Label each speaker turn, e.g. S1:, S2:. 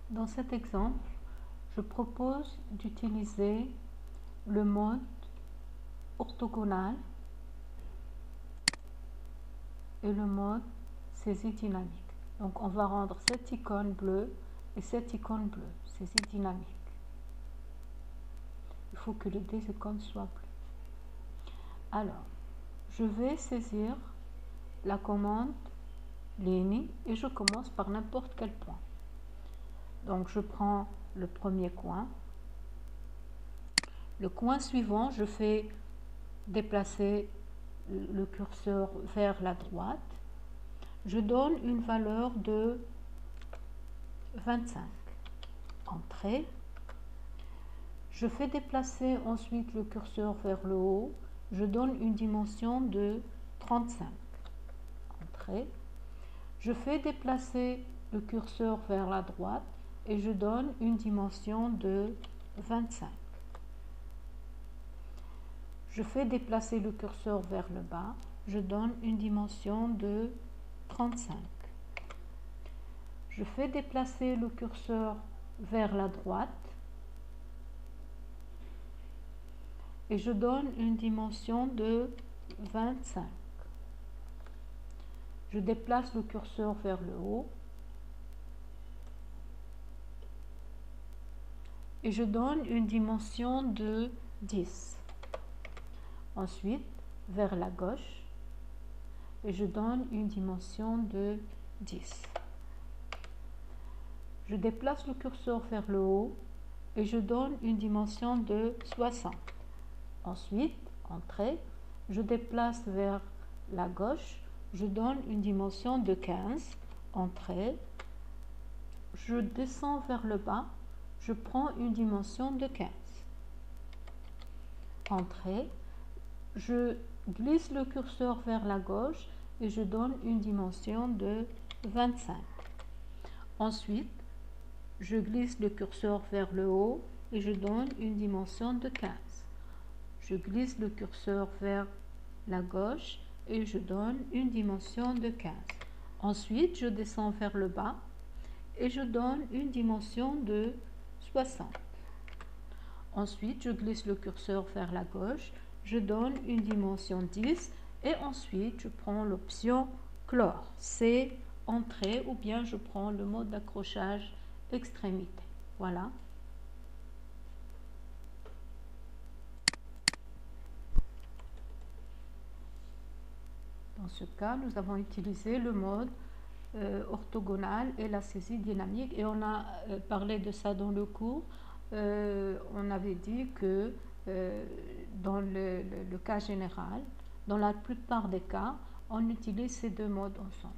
S1: Dans cet exemple, je propose d'utiliser le mode orthogonal et le mode saisie dynamique. Donc on va rendre cette icône bleue et cette icône bleue, saisie dynamique. Il faut que les deux icônes soient bleues. Alors, je vais saisir la commande ligne et je commence par n'importe quel point. Donc je prends le premier coin. Le coin suivant, je fais déplacer le curseur vers la droite. Je donne une valeur de 25. Entrée. Je fais déplacer ensuite le curseur vers le haut. Je donne une dimension de 35. Entrée. Je fais déplacer le curseur vers la droite et je donne une dimension de 25. Je fais déplacer le curseur vers le bas, je donne une dimension de 35. Je fais déplacer le curseur vers la droite et je donne une dimension de 25. Je déplace le curseur vers le haut et je donne une dimension de 10. Ensuite, vers la gauche, et je donne une dimension de 10. Je déplace le curseur vers le haut et je donne une dimension de 60. Ensuite, entrée, je déplace vers la gauche, je donne une dimension de 15. Entrée, je descends vers le bas, je prends une dimension de 15. Entrée, je glisse le curseur vers la gauche et je donne une dimension de 25. Ensuite, je glisse le curseur vers le haut et je donne une dimension de 15. Je glisse le curseur vers la gauche et je donne une dimension de 15. Ensuite, je descends vers le bas et je donne une dimension de 60. Ensuite, je glisse le curseur vers la gauche, je donne une dimension 10 et ensuite je prends l'option clore, c'est entrée, ou bien je prends le mode d'accrochage extrémité. Voilà. Dans ce cas, nous avons utilisé le mode orthogonal et la saisie dynamique et on a parlé de ça dans le cours. On avait dit que dans le cas général, dans la plupart des cas, on utilise ces deux modes ensemble.